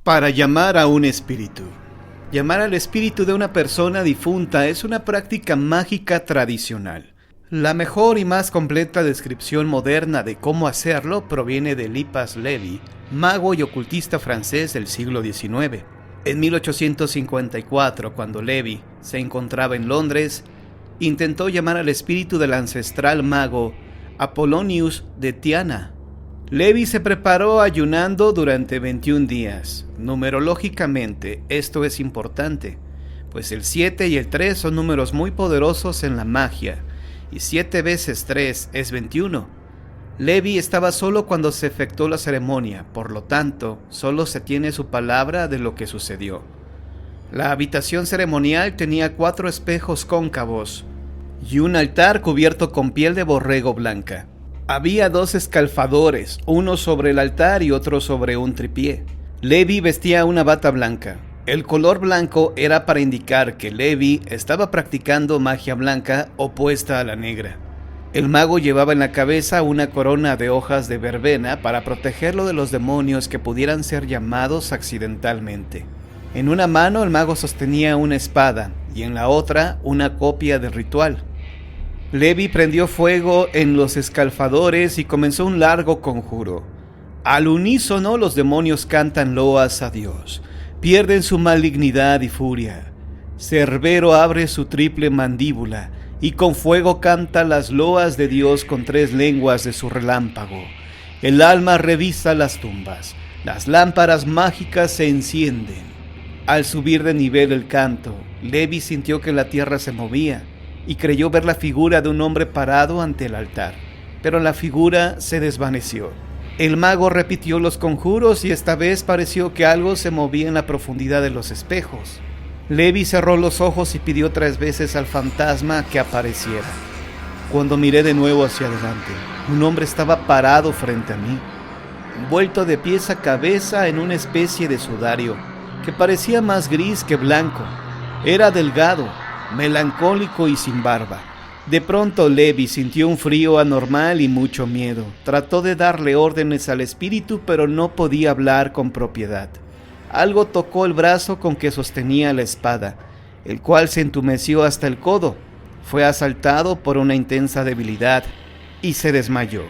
Para llamar a un espíritu. Llamar al espíritu de una persona difunta es una práctica mágica tradicional. La mejor y más completa descripción moderna de cómo hacerlo proviene de Eliphas Levi, mago y ocultista francés del siglo XIX. En 1854, cuando Levi se encontraba en Londres, intentó llamar al espíritu del ancestral mago Apollonius de Tyana. Levi se preparó ayunando durante 21 días. Numerológicamente, esto es importante, pues el 7 y el 3 son números muy poderosos en la magia, y 7 veces 3 es 21. Levi estaba solo cuando se efectuó la ceremonia, por lo tanto, solo se tiene su palabra de lo que sucedió. La habitación ceremonial tenía 4 espejos cóncavos y un altar cubierto con piel de borrego blanca. Había 2 escalfadores, uno sobre el altar y otro sobre un tripié. Levi vestía una bata blanca. El color blanco era para indicar que Levi estaba practicando magia blanca opuesta a la negra. El mago llevaba en la cabeza una corona de hojas de verbena para protegerlo de los demonios que pudieran ser llamados accidentalmente. En una mano el mago sostenía una espada y en la otra una copia del ritual. Levi prendió fuego en los escalfadores y comenzó un largo conjuro. Al unísono los demonios cantan loas a Dios, pierden su malignidad y furia. Cerbero abre su triple mandíbula y con fuego canta las loas de Dios con 3 lenguas de su relámpago. El alma revisa las tumbas, las lámparas mágicas se encienden. Al subir de nivel el canto, Levi sintió que la tierra se movía y creyó ver la figura de un hombre parado ante el altar, pero la figura se desvaneció. El mago repitió los conjuros y esta vez pareció que algo se movía en la profundidad de los espejos. Levi cerró los ojos y pidió 3 veces al fantasma que apareciera. Cuando miré de nuevo hacia adelante, un hombre estaba parado frente a mí, envuelto de pies a cabeza en una especie de sudario que parecía más gris que blanco. Era delgado, melancólico y sin barba. De pronto Levi sintió un frío anormal y mucho miedo. Trató de darle órdenes al espíritu, pero no podía hablar con propiedad. Algo tocó el brazo con que sostenía la espada, el cual se entumeció hasta el codo. Fue asaltado por una intensa debilidad y se desmayó.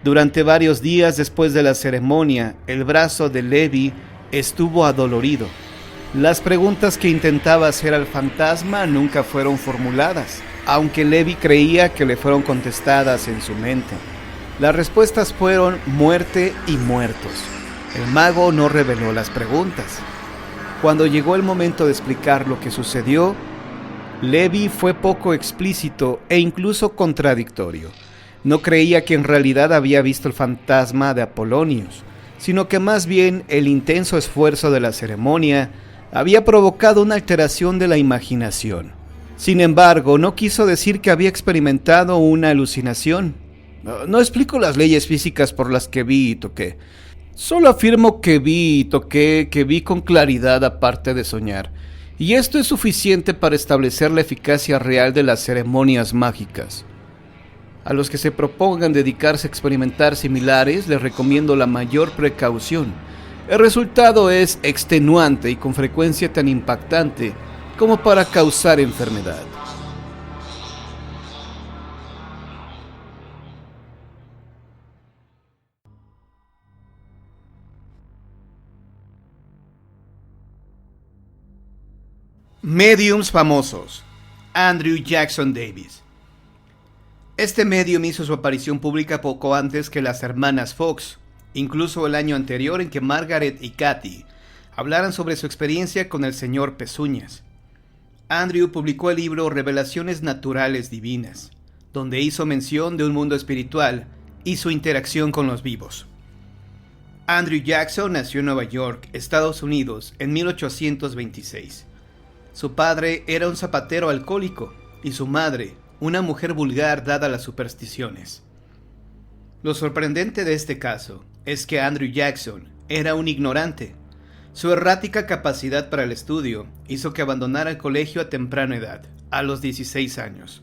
Durante varios días después de la ceremonia, el brazo de Levi estuvo adolorido. Las preguntas que intentaba hacer al fantasma nunca fueron formuladas, aunque Levi creía que le fueron contestadas en su mente. Las respuestas fueron muerte y muertos. El mago no reveló las preguntas. Cuando llegó el momento de explicar lo que sucedió, Levi fue poco explícito e incluso contradictorio. No creía que en realidad había visto el fantasma de Apollonius, sino que más bien el intenso esfuerzo de la ceremonia había provocado una alteración de la imaginación. Sin embargo, no quiso decir que había experimentado una alucinación. No explico las leyes físicas por las que vi y toqué. Solo afirmo que vi y toqué, que vi con claridad aparte de soñar. Y esto es suficiente para establecer la eficacia real de las ceremonias mágicas. A los que se propongan dedicarse a experimentar similares, les recomiendo la mayor precaución. El resultado es extenuante y con frecuencia tan impactante como para causar enfermedad. Mediums famosos. Andrew Jackson Davis. Este medium hizo su aparición pública poco antes que las hermanas Fox, incluso el año anterior en que Margaret y Kathy hablaran sobre su experiencia con el señor Pezuñas. Andrew publicó el libro Revelaciones Naturales Divinas, donde hizo mención de un mundo espiritual y su interacción con los vivos. Andrew Jackson nació en Nueva York, Estados Unidos, en 1826. Su padre era un zapatero alcohólico y su madre, una mujer vulgar dada a las supersticiones. Lo sorprendente de este caso es que Andrew Jackson era un ignorante. Su errática capacidad para el estudio hizo que abandonara el colegio a temprana edad, a los 16 años,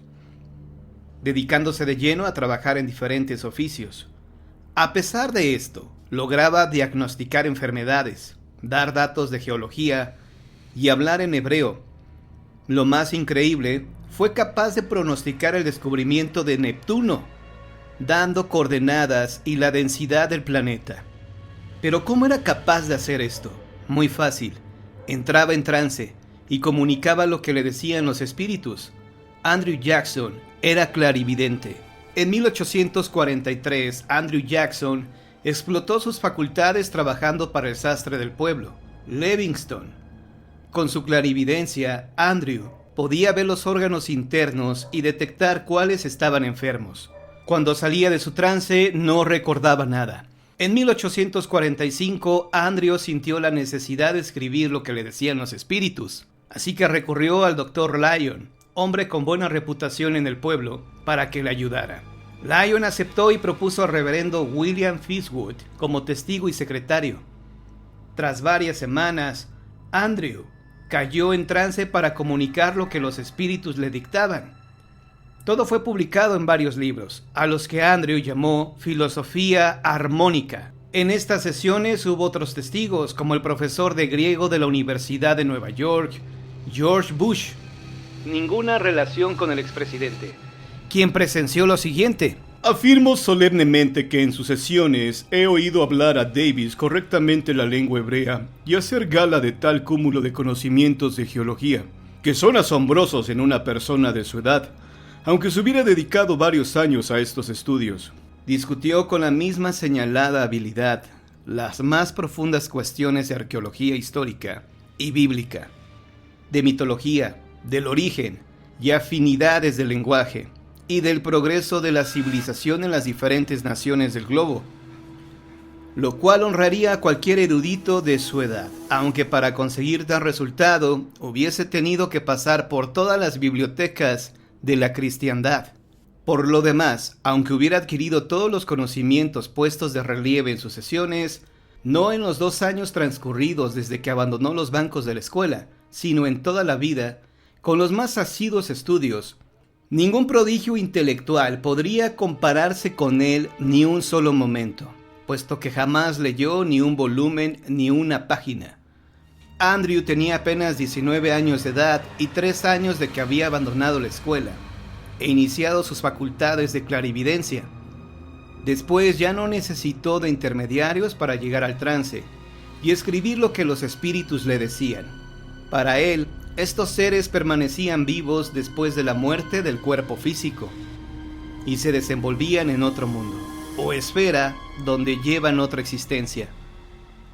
dedicándose de lleno a trabajar en diferentes oficios. A pesar de esto, lograba diagnosticar enfermedades, dar datos de geología y hablar en hebreo. Lo más increíble, fue capaz de pronosticar el descubrimiento de Neptuno, dando coordenadas y la densidad del planeta. Pero ¿cómo era capaz de hacer esto? Muy fácil. Entraba en trance y comunicaba lo que le decían los espíritus. Andrew Jackson era clarividente. En 1843, Andrew Jackson explotó sus facultades trabajando para el sastre del pueblo, Livingston. Con su clarividencia, Andrew podía ver los órganos internos y detectar cuáles estaban enfermos. Cuando salía de su trance, no recordaba nada. En 1845, Andrew sintió la necesidad de escribir lo que le decían los espíritus, así que recurrió al Dr. Lyon, hombre con buena reputación en el pueblo, para que le ayudara. Lyon aceptó y propuso al reverendo William Fitzwood como testigo y secretario. Tras varias semanas, Andrew cayó en trance para comunicar lo que los espíritus le dictaban. Todo fue publicado en varios libros, a los que Andrew llamó Filosofía Armónica. En estas sesiones hubo otros testigos, como el profesor de griego de la Universidad de Nueva York, George Bush. Ninguna relación con el expresidente, quien presenció lo siguiente: afirmo solemnemente que en sus sesiones he oído hablar a Davis correctamente la lengua hebrea y hacer gala de tal cúmulo de conocimientos de geología, que son asombrosos en una persona de su edad, aunque se hubiera dedicado varios años a estos estudios. Discutió con la misma señalada habilidad las más profundas cuestiones de arqueología histórica y bíblica, de mitología, del origen y afinidades del lenguaje, y del progreso de la civilización en las diferentes naciones del globo, lo cual honraría a cualquier erudito de su edad, aunque para conseguir tal resultado hubiese tenido que pasar por todas las bibliotecas de la cristiandad. Por lo demás, aunque hubiera adquirido todos los conocimientos puestos de relieve en sus sesiones, no en los 2 años transcurridos desde que abandonó los bancos de la escuela, sino en toda la vida, con los más asiduos estudios, ningún prodigio intelectual podría compararse con él ni un solo momento, puesto que jamás leyó ni un volumen ni una página. Andrew tenía apenas 19 años de edad y 3 años de que había abandonado la escuela e iniciado sus facultades de clarividencia. Después ya no necesitó de intermediarios para llegar al trance y escribir lo que los espíritus le decían. Para él, estos seres permanecían vivos después de la muerte del cuerpo físico y se desenvolvían en otro mundo, o esfera donde llevan otra existencia.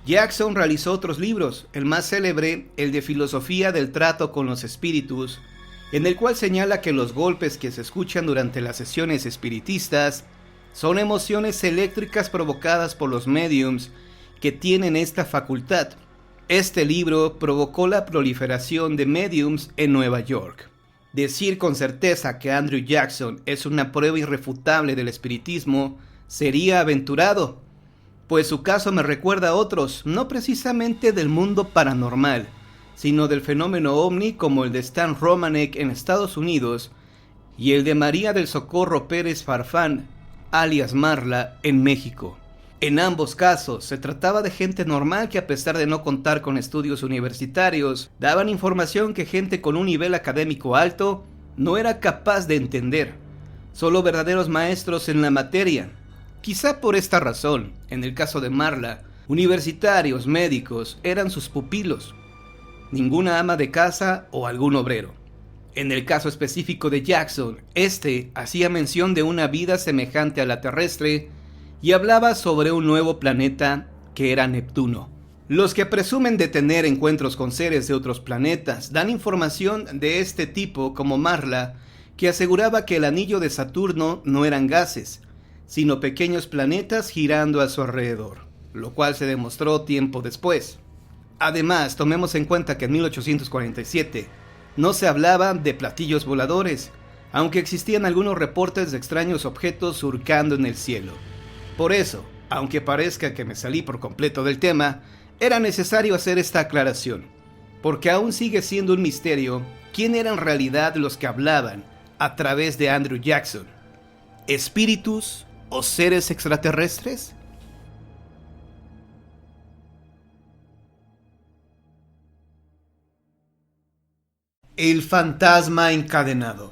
Jackson realizó otros libros, el más célebre, el de Filosofía del Trato con los Espíritus, en el cual señala que los golpes que se escuchan durante las sesiones espiritistas son emociones eléctricas provocadas por los médiums que tienen esta facultad. Este libro provocó la proliferación de médiums en Nueva York. Decir con certeza que Andrew Jackson es una prueba irrefutable del espiritismo sería aventurado, pues su caso me recuerda a otros, no precisamente del mundo paranormal, sino del fenómeno ovni como el de Stan Romanek en Estados Unidos y el de María del Socorro Pérez Farfán, alias Marla, en México. En ambos casos se trataba de gente normal que, a pesar de no contar con estudios universitarios, daban información que gente con un nivel académico alto no era capaz de entender. Solo verdaderos maestros en la materia. Quizá por esta razón, en el caso de Marla, universitarios, médicos eran sus pupilos, ninguna ama de casa o algún obrero. En el caso específico de Jackson, este hacía mención de una vida semejante a la terrestre y hablaba sobre un nuevo planeta que era Neptuno. Los que presumen de tener encuentros con seres de otros planetas dan información de este tipo, como Marla, que aseguraba que el anillo de Saturno no eran gases, sino pequeños planetas girando a su alrededor, lo cual se demostró tiempo después. Además, tomemos en cuenta que en 1847 no se hablaba de platillos voladores, aunque existían algunos reportes de extraños objetos surcando en el cielo. Por eso, aunque parezca que me salí por completo del tema, era necesario hacer esta aclaración, porque aún sigue siendo un misterio quién eran en realidad los que hablaban a través de Andrew Jackson. ¿Espíritus o seres extraterrestres? El fantasma encadenado.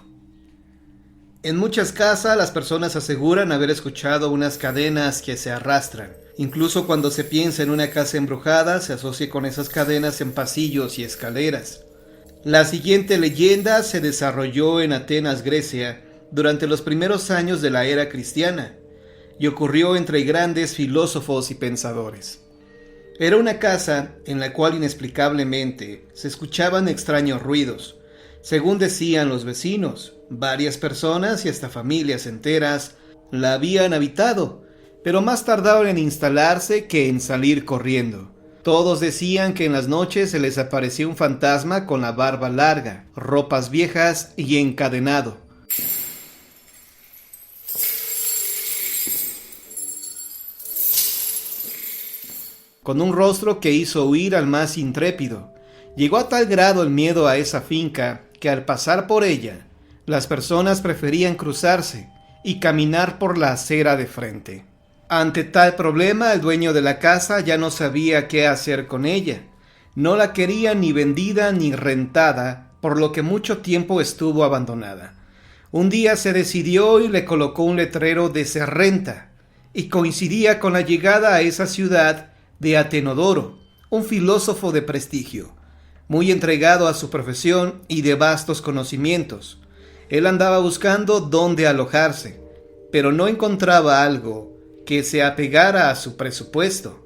En muchas casas las personas aseguran haber escuchado unas cadenas que se arrastran. Incluso cuando se piensa en una casa embrujada, se asocia con esas cadenas en pasillos y escaleras. La siguiente leyenda se desarrolló en Atenas, Grecia, durante los primeros años de la era cristiana, y ocurrió entre grandes filósofos y pensadores. Era una casa en la cual inexplicablemente se escuchaban extraños ruidos. Según decían los vecinos, varias personas y hasta familias enteras la habían habitado, pero más tardaron en instalarse que en salir corriendo. Todos decían que en las noches se les aparecía un fantasma con la barba larga, ropas viejas y encadenado. Con un rostro que hizo huir al más intrépido. Llegó a tal grado el miedo a esa finca que al pasar por ella, las personas preferían cruzarse y caminar por la acera de frente. Ante tal problema, el dueño de la casa ya no sabía qué hacer con ella. No la quería ni vendida ni rentada, por lo que mucho tiempo estuvo abandonada. Un día se decidió y le colocó un letrero de "se renta", y coincidía con la llegada a esa ciudad de Atenodoro, un filósofo de prestigio, muy entregado a su profesión y de vastos conocimientos. Él andaba buscando dónde alojarse, pero no encontraba algo que se apegara a su presupuesto,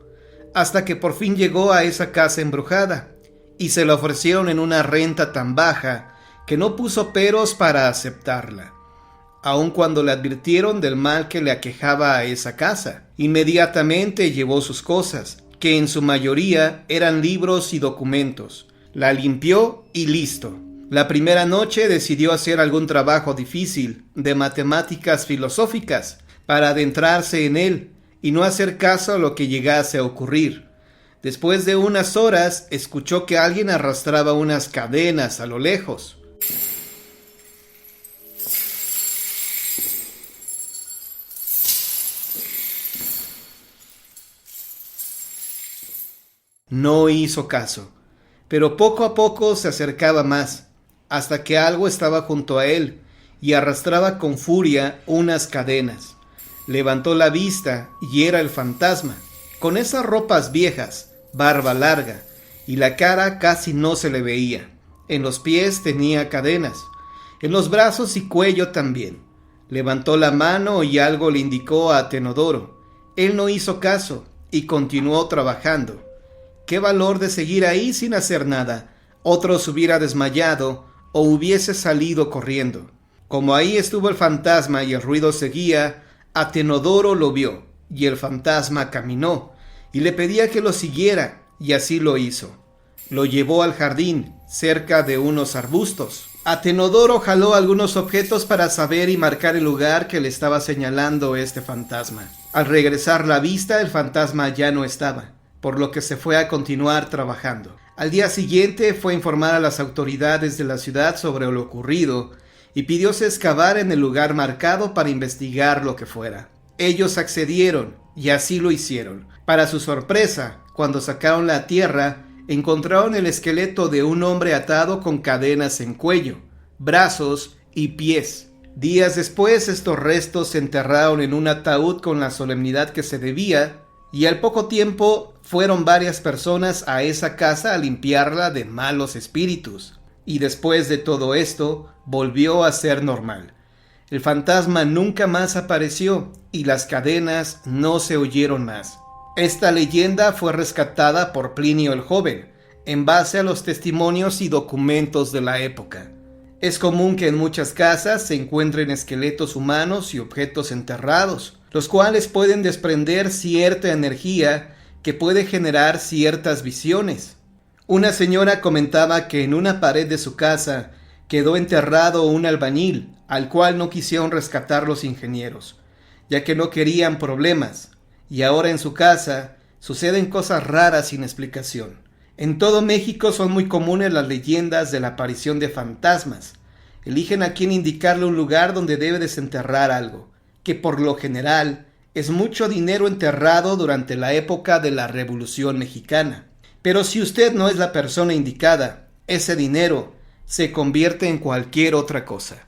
hasta que por fin llegó a esa casa embrujada, y se la ofrecieron en una renta tan baja que no puso peros para aceptarla, aun cuando le advirtieron del mal que le aquejaba a esa casa. Inmediatamente llevó sus cosas, que en su mayoría eran libros y documentos. La limpió y listo. La primera noche decidió hacer algún trabajo difícil de matemáticas filosóficas para adentrarse en él y no hacer caso a lo que llegase a ocurrir. Después de unas horas, escuchó que alguien arrastraba unas cadenas a lo lejos. No hizo caso, pero poco a poco se acercaba más, hasta que algo estaba junto a él y arrastraba con furia unas cadenas. Levantó la vista y era el fantasma, con esas ropas viejas, barba larga, y la cara casi no se le veía. En los pies tenía cadenas, en los brazos y cuello también. Levantó la mano y algo le indicó a Atenodoro. Él no hizo caso y continuó trabajando. Qué valor de seguir ahí sin hacer nada. Otro se hubiera desmayado o hubiese salido corriendo. Como ahí estuvo el fantasma y el ruido seguía, Atenodoro lo vio, y el fantasma caminó, y le pedía que lo siguiera, y así lo hizo. Lo llevó al jardín, cerca de unos arbustos. Atenodoro jaló algunos objetos para saber y marcar el lugar que le estaba señalando este fantasma. Al regresar la vista, el fantasma ya no estaba, por lo que se fue a continuar trabajando. Al día siguiente fue a informar a las autoridades de la ciudad sobre lo ocurrido y pidióse excavar en el lugar marcado para investigar lo que fuera. Ellos accedieron y así lo hicieron. Para su sorpresa, cuando sacaron la tierra, encontraron el esqueleto de un hombre atado con cadenas en cuello, brazos y pies. Días después, estos restos se enterraron en un ataúd con la solemnidad que se debía, y al poco tiempo fueron varias personas a esa casa a limpiarla de malos espíritus. Y después de todo esto, volvió a ser normal. El fantasma nunca más apareció y las cadenas no se oyeron más. Esta leyenda fue rescatada por Plinio el Joven, en base a los testimonios y documentos de la época. Es común que en muchas casas se encuentren esqueletos humanos y objetos enterrados, los cuales pueden desprender cierta energía que puede generar ciertas visiones. Una señora comentaba que en una pared de su casa quedó enterrado un albañil, al cual no quisieron rescatar los ingenieros, ya que no querían problemas, y ahora en su casa suceden cosas raras sin explicación. En todo México son muy comunes las leyendas de la aparición de fantasmas. Eligen a quién indicarle un lugar donde debe desenterrar algo, que por lo general es mucho dinero enterrado durante la época de la Revolución Mexicana. Pero si usted no es la persona indicada, ese dinero se convierte en cualquier otra cosa.